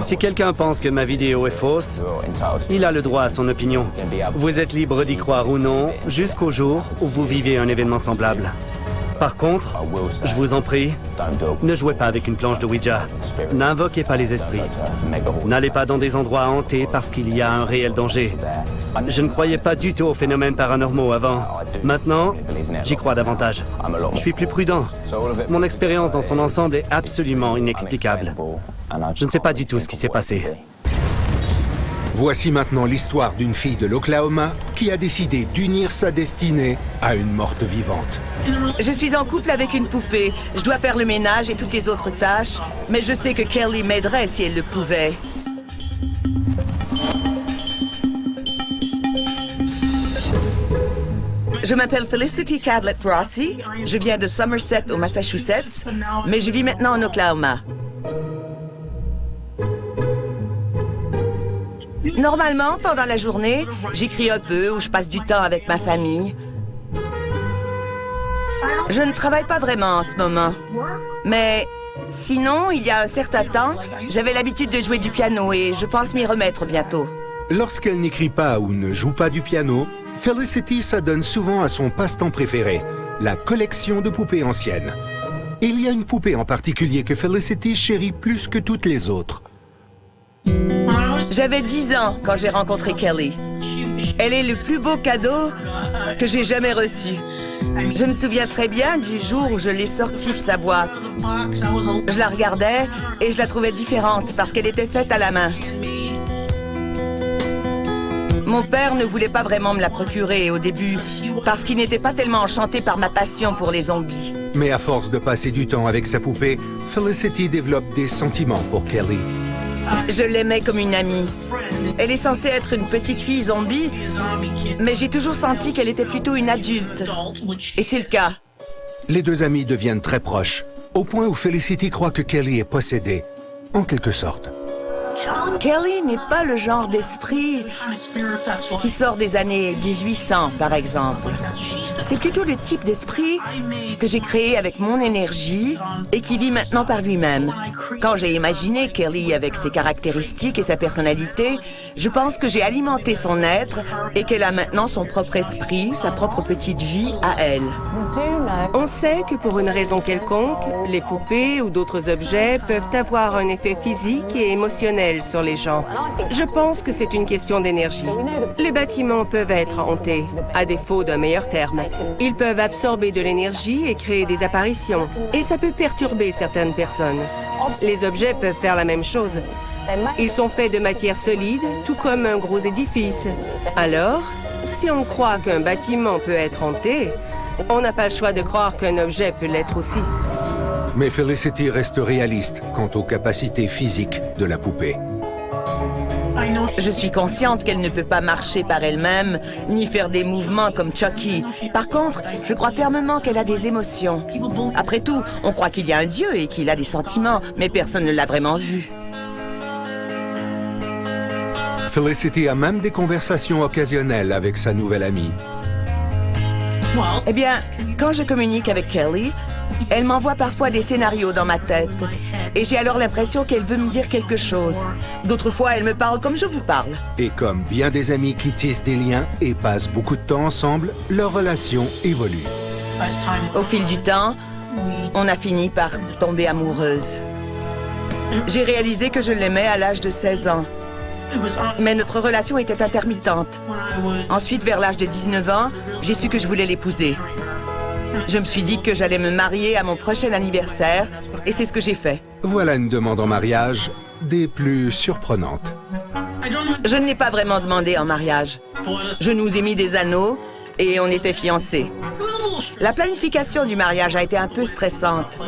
Speaker 9: Si quelqu'un pense que ma vidéo est fausse, il a le droit à son opinion. Vous êtes libre d'y croire ou non, jusqu'au jour où vous vivez un événement semblable. Par contre, je vous en prie, ne jouez pas avec une planche de Ouija. N'invoquez pas les esprits. N'allez pas dans des endroits hantés parce qu'il y a un réel danger. Je ne croyais pas du tout aux phénomènes paranormaux avant. Maintenant, j'y crois davantage. Je suis plus prudent. Mon expérience dans son ensemble est absolument inexplicable. Je ne sais pas du tout ce qui s'est passé.
Speaker 1: Voici maintenant l'histoire d'une fille de l'Oklahoma qui a décidé d'unir sa destinée à une morte vivante.
Speaker 10: Je suis en couple avec une poupée. Je dois faire le ménage et toutes les autres tâches, mais je sais que Kelly m'aiderait si elle le pouvait. Je m'appelle Felicity Cadlett Rossi. Je viens de Somerset au Massachusetts, mais je vis maintenant en Oklahoma. Normalement, pendant la journée, j'écris un peu ou je passe du temps avec ma famille. Je ne travaille pas vraiment en ce moment. Mais sinon, il y a un certain temps, j'avais l'habitude de jouer du piano et je pense m'y remettre bientôt.
Speaker 1: Lorsqu'elle n'écrit pas ou ne joue pas du piano, Felicity s'adonne souvent à son passe-temps préféré, la collection de poupées anciennes. Il y a une poupée en particulier que Felicity chérit plus que toutes les autres.
Speaker 10: J'avais 10 ans quand j'ai rencontré Kelly. Elle est le plus beau cadeau que j'ai jamais reçu. Je me souviens très bien du jour où je l'ai sortie de sa boîte. Je la regardais et je la trouvais différente parce qu'elle était faite à la main. Mon père ne voulait pas vraiment me la procurer au début parce qu'il n'était pas tellement enchanté par ma passion pour les zombies.
Speaker 1: Mais à force de passer du temps avec sa poupée, Felicity développe des sentiments pour Kelly.
Speaker 10: Je l'aimais comme une amie. Elle est censée être une petite fille zombie, mais j'ai toujours senti qu'elle était plutôt une adulte. Et c'est le cas.
Speaker 1: Les deux amis deviennent très proches, au point où Felicity croit que Kelly est possédée, en quelque sorte.
Speaker 10: Kelly n'est pas le genre d'esprit qui sort des années 1800, par exemple. C'est plutôt le type d'esprit que j'ai créé avec mon énergie et qui vit maintenant par lui-même. Quand j'ai imaginé Kelly avec ses caractéristiques et sa personnalité, je pense que j'ai alimenté son être et qu'elle a maintenant son propre esprit, sa propre petite vie à elle.
Speaker 15: On sait que pour une raison quelconque, les poupées ou d'autres objets peuvent avoir un effet physique et émotionnel sur les gens. Je pense que c'est une question d'énergie. Les bâtiments peuvent être hantés, à défaut d'un meilleur terme. Ils peuvent absorber de l'énergie et créer des apparitions, et ça peut perturber certaines personnes. Les objets peuvent faire la même chose. Ils sont faits de matière solide, tout comme un gros édifice. Alors, si on croit qu'un bâtiment peut être hanté, on n'a pas le choix de croire qu'un objet peut l'être aussi.
Speaker 1: Mais Felicity reste réaliste quant aux capacités physiques de la poupée.
Speaker 10: Je suis consciente qu'elle ne peut pas marcher par elle-même, ni faire des mouvements comme Chucky. Par contre, je crois fermement qu'elle a des émotions. Après tout, on croit qu'il y a un Dieu et qu'il a des sentiments, mais personne ne l'a vraiment vu.
Speaker 1: Felicity a même des conversations occasionnelles avec sa nouvelle amie.
Speaker 10: Eh bien, quand je communique avec Kelly, elle m'envoie parfois des scénarios dans ma tête. Et j'ai alors l'impression qu'elle veut me dire quelque chose. D'autres fois, elle me parle comme je vous parle.
Speaker 1: Et comme bien des amis qui tissent des liens et passent beaucoup de temps ensemble, leur relation évolue.
Speaker 10: Au fil du temps, on a fini par tomber amoureuse. J'ai réalisé que je l'aimais à l'âge de 16 ans. Mais notre relation était intermittente. Ensuite, vers l'âge de 19 ans, j'ai su que je voulais l'épouser. Je me suis dit que j'allais me marier à mon prochain anniversaire, et c'est ce que j'ai fait.
Speaker 1: Voilà une demande en mariage des plus surprenantes.
Speaker 10: Je ne l'ai pas vraiment demandé en mariage. Je nous ai mis des anneaux, et on était fiancés. La planification du mariage a été un peu stressante.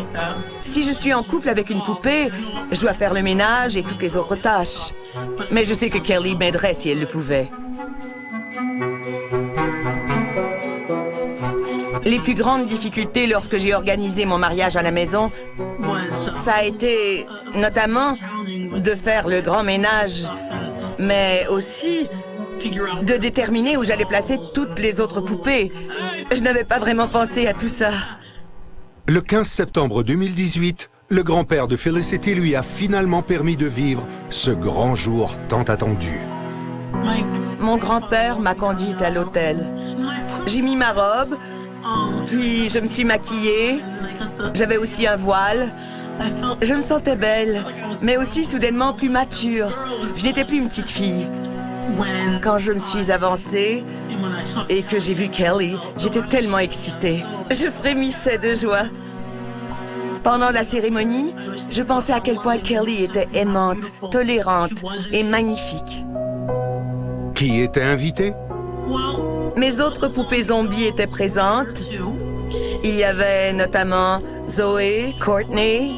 Speaker 10: Si je suis en couple avec une poupée, je dois faire le ménage et toutes les autres tâches. Mais je sais que Kelly m'aiderait si elle le pouvait. Les plus grandes difficultés lorsque j'ai organisé mon mariage à la maison Ça a été notamment de faire le grand ménage, mais aussi de déterminer où j'allais placer toutes les autres poupées. Je n'avais pas vraiment pensé à tout ça.
Speaker 1: Le 15 septembre 2018, le grand-père de Felicity lui a finalement permis de vivre ce grand jour tant attendu.
Speaker 10: Mon grand-père m'a conduite à l'hôtel. J'ai mis ma robe, puis je me suis maquillée. J'avais aussi un voile. Je me sentais belle, mais aussi soudainement plus mature. Je n'étais plus une petite fille. Quand je me suis avancée et que j'ai vu Kelly, j'étais tellement excitée. Je frémissais de joie. Pendant la cérémonie, je pensais à quel point Kelly était aimante, tolérante et magnifique.
Speaker 1: Qui était invité?
Speaker 10: Mes autres poupées zombies étaient présentes. Il y avait notamment Zoé, Courtney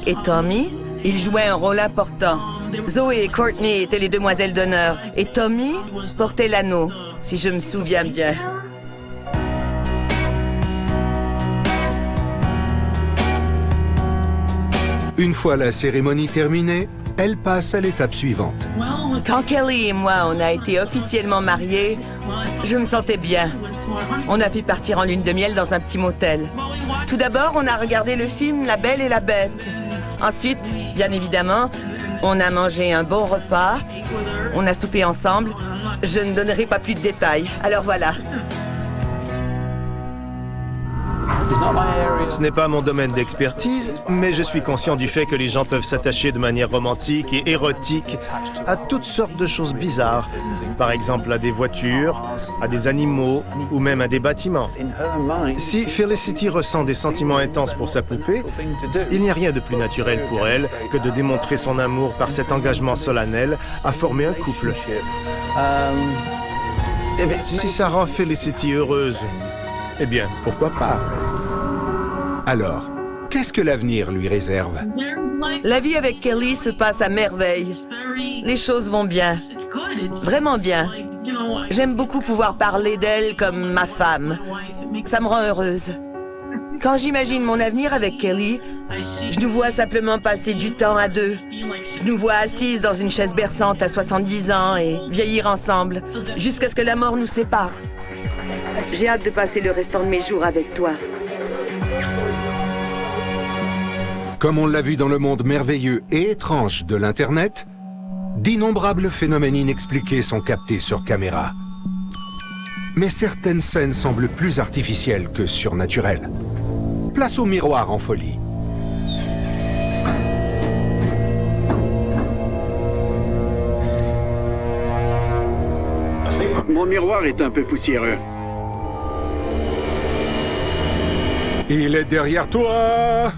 Speaker 10: et Tommy. Ils jouaient un rôle important. Zoé et Courtney étaient les demoiselles d'honneur et Tommy portait l'anneau, si je me souviens bien.
Speaker 1: Une fois la cérémonie terminée, elle passe à l'étape suivante.
Speaker 10: Quand Kelly et moi, on a été officiellement mariés, je me sentais bien. On a pu partir en lune de miel dans un petit motel. Tout d'abord, on a regardé le film La Belle et la Bête. Ensuite, bien évidemment, on a mangé un bon repas. On a soupé ensemble. Je ne donnerai pas plus de détails. Alors voilà.
Speaker 7: Ce n'est pas mon domaine d'expertise, mais je suis conscient du fait que les gens peuvent s'attacher de manière romantique et érotique à toutes sortes de choses bizarres. Par exemple, à des voitures, à des animaux ou même à des bâtiments. Si Felicity ressent des sentiments intenses pour sa poupée, il n'y a rien de plus naturel pour elle que de démontrer son amour par cet engagement solennel à former un couple. Si ça rend Felicity heureuse, eh bien, pourquoi pas?
Speaker 1: Alors, qu'est-ce que l'avenir lui réserve?
Speaker 10: La vie avec Kelly se passe à merveille. Les choses vont bien. Vraiment bien. J'aime beaucoup pouvoir parler d'elle comme ma femme. Ça me rend heureuse. Quand j'imagine mon avenir avec Kelly, je nous vois simplement passer du temps à deux. Je nous vois assises dans une chaise berçante à 70 ans et vieillir ensemble, jusqu'à ce que la mort nous sépare. J'ai hâte de passer le restant de mes jours avec toi.
Speaker 1: Comme on l'a vu dans le monde merveilleux et étrange de l'Internet, d'innombrables phénomènes inexpliqués sont captés sur caméra. Mais certaines scènes semblent plus artificielles que surnaturelles. Place au miroir en folie.
Speaker 14: Mon miroir est un peu poussiéreux.
Speaker 1: Il est derrière toi!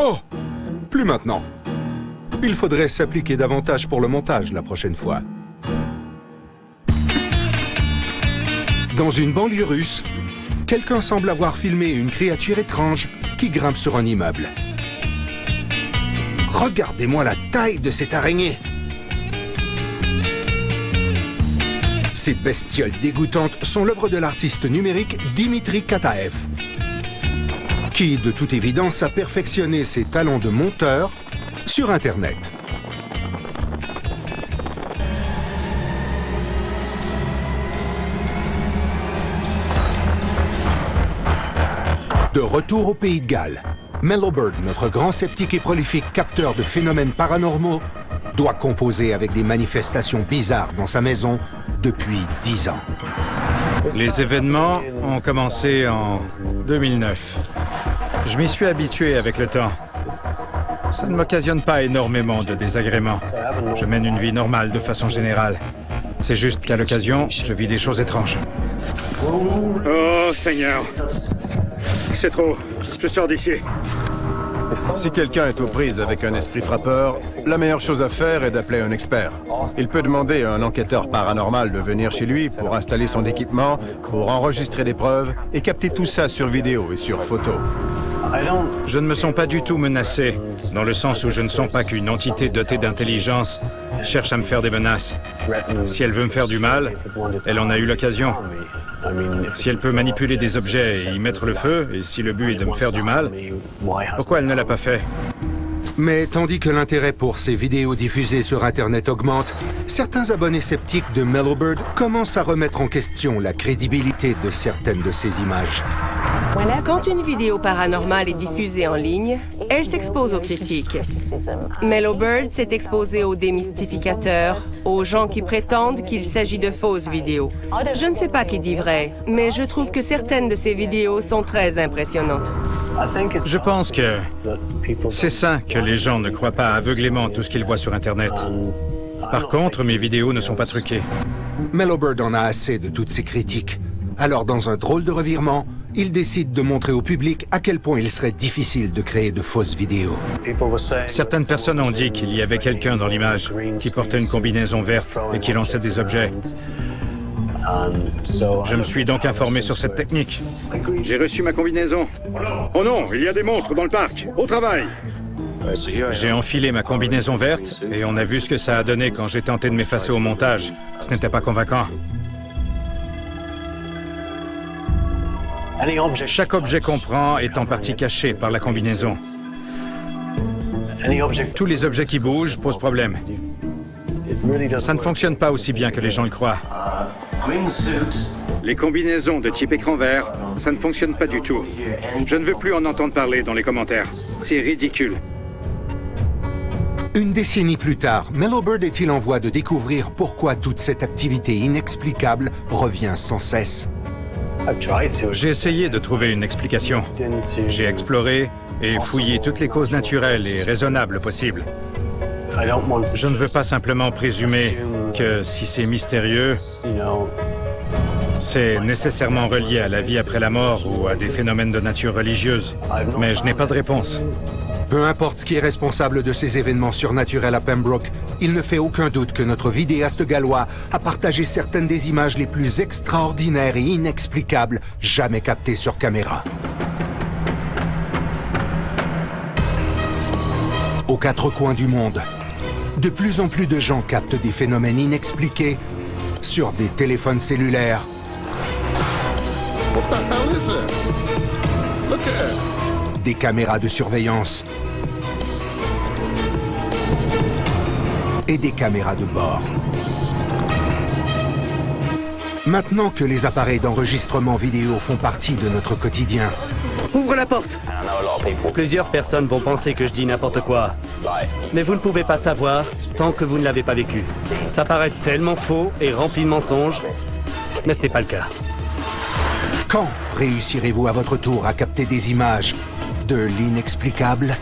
Speaker 1: Oh! Plus maintenant. Il faudrait s'appliquer davantage pour le montage la prochaine fois. Dans une banlieue russe, quelqu'un semble avoir filmé une créature étrange qui grimpe sur un immeuble. Regardez-moi la taille de cette araignée! Ces bestioles dégoûtantes sont l'œuvre de l'artiste numérique Dimitri Kataev, qui, de toute évidence, a perfectionné ses talents de monteur sur Internet. De retour au Pays de Galles, Mellowbird, notre grand sceptique et prolifique capteur de phénomènes paranormaux, doit composer avec des manifestations bizarres dans sa maison depuis 10 ans.
Speaker 11: Les événements ont commencé en 2009. Je m'y suis habitué avec le temps. Ça ne m'occasionne pas énormément de désagréments. Je mène une vie normale de façon générale. C'est juste qu'à l'occasion, je vis des choses étranges.
Speaker 12: Oh, Seigneur. C'est trop. Je sors d'ici.
Speaker 8: Si quelqu'un est aux prises avec un esprit frappeur, la meilleure chose à faire est d'appeler un expert. Il peut demander à un enquêteur paranormal de venir chez lui pour installer son équipement, pour enregistrer des preuves et capter tout ça sur vidéo et sur photo.
Speaker 11: Je ne me sens pas du tout menacé, dans le sens où je ne sens pas qu'une entité dotée d'intelligence cherche à me faire des menaces. Si elle veut me faire du mal, elle en a eu l'occasion. Si elle peut manipuler des objets et y mettre le feu, et si le but est de me faire du mal, pourquoi elle ne l'a pas fait?
Speaker 1: Mais tandis que l'intérêt pour ces vidéos diffusées sur Internet augmente, certains abonnés sceptiques de Mellowbird commencent à remettre en question la crédibilité de certaines de ces images.
Speaker 15: Quand une vidéo paranormale est diffusée en ligne, elle s'expose aux critiques. Mellowbird s'est exposé aux démystificateurs, aux gens qui prétendent qu'il s'agit de fausses vidéos. Je ne sais pas qui dit vrai, mais je trouve que certaines de ces vidéos sont très impressionnantes.
Speaker 11: Je pense que c'est sain que les gens ne croient pas aveuglément tout ce qu'ils voient sur Internet. Par contre, mes vidéos ne sont pas truquées.
Speaker 1: Mellowbird en a assez de toutes ces critiques. Alors, dans un drôle de revirement, il décide de montrer au public à quel point il serait difficile de créer de fausses vidéos.
Speaker 11: Certaines personnes ont dit qu'il y avait quelqu'un dans l'image qui portait une combinaison verte et qui lançait des objets. Je me suis donc informé sur cette technique.
Speaker 12: J'ai reçu ma combinaison. Oh non, il y a des monstres dans le parc. Au travail.
Speaker 11: J'ai enfilé ma combinaison verte et on a vu ce que ça a donné quand j'ai tenté de m'effacer au montage. Ce n'était pas convaincant. Chaque objet qu'on prend est en partie caché par la combinaison. Tous les objets qui bougent posent problème. Ça ne fonctionne pas aussi bien que les gens le croient.
Speaker 12: Les combinaisons de type écran vert, ça ne fonctionne pas du tout. Je ne veux plus en entendre parler dans les commentaires. C'est ridicule.
Speaker 1: Une décennie plus tard, Mellowbird est-il en voie de découvrir pourquoi toute cette activité inexplicable revient sans cesse?
Speaker 11: J'ai essayé de trouver une explication. J'ai exploré et fouillé toutes les causes naturelles et raisonnables possibles. Je ne veux pas simplement présumer que si c'est mystérieux, c'est nécessairement relié à la vie après la mort ou à des phénomènes de nature religieuse. Mais je n'ai pas de réponse.
Speaker 1: Peu importe ce qui est responsable de ces événements surnaturels à Pembroke, il ne fait aucun doute que notre vidéaste gallois a partagé certaines des images les plus extraordinaires et inexplicables jamais captées sur caméra. Aux quatre coins du monde, de plus en plus de gens captent des phénomènes inexpliqués sur des téléphones cellulaires, des caméras de surveillance et des caméras de bord. Maintenant que les appareils d'enregistrement vidéo font partie de notre quotidien,
Speaker 16: Ouvre la porte!
Speaker 9: Plusieurs personnes vont penser que je dis n'importe quoi. Mais vous ne pouvez pas savoir tant que vous ne l'avez pas vécu. Ça paraît tellement faux et rempli de mensonges, mais ce n'est pas le cas.
Speaker 1: quand réussirez-vous à votre tour à capter des images de l'inexplicable ?